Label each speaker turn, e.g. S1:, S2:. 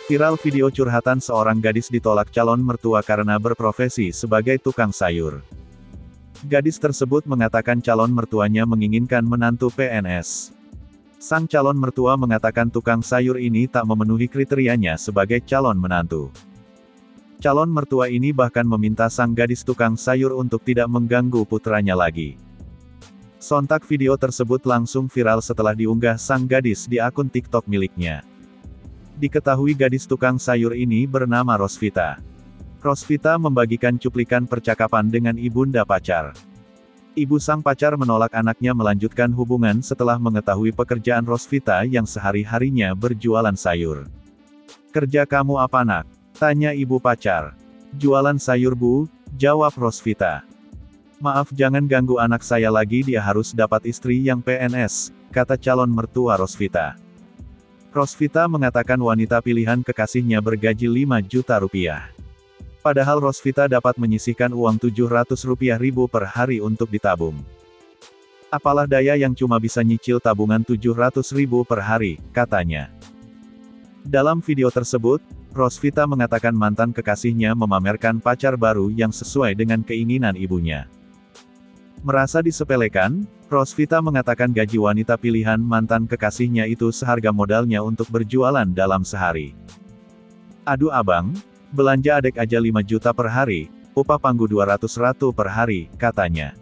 S1: Viral video curhatan seorang gadis ditolak calon mertua karena berprofesi sebagai tukang sayur. Gadis tersebut mengatakan calon mertuanya menginginkan menantu PNS. Sang calon mertua mengatakan tukang sayur ini tak memenuhi kriterianya sebagai calon menantu. Calon mertua ini bahkan meminta sang gadis tukang sayur untuk tidak mengganggu putranya lagi. Sontak video tersebut langsung viral setelah diunggah sang gadis di akun TikTok miliknya. Diketahui gadis tukang sayur ini bernama Rosvita. Rosvita membagikan cuplikan percakapan dengan ibunda pacar. Ibu sang pacar menolak anaknya melanjutkan hubungan setelah mengetahui pekerjaan Rosvita yang sehari-harinya berjualan sayur. "Kerja kamu apa nak?" tanya ibu pacar. "Jualan sayur bu," jawab Rosvita. "Maaf jangan ganggu anak saya lagi, dia harus dapat istri yang PNS," kata calon mertua Rosvita. Rosvita mengatakan wanita pilihan kekasihnya bergaji 5 juta rupiah. Padahal Rosvita dapat menyisihkan uang 700 rupiah ribu per hari untuk ditabung. "Apalah daya yang cuma bisa nyicil tabungan 700 ribu per hari," katanya. Dalam video tersebut, Rosvita mengatakan mantan kekasihnya memamerkan pacar baru yang sesuai dengan keinginan ibunya. Merasa disepelekan, Rosvita mengatakan gaji wanita pilihan mantan kekasihnya itu seharga modalnya untuk berjualan dalam sehari. "Aduh abang, belanja adek aja 5 juta per hari, upah panggu 200 ratu per hari," katanya.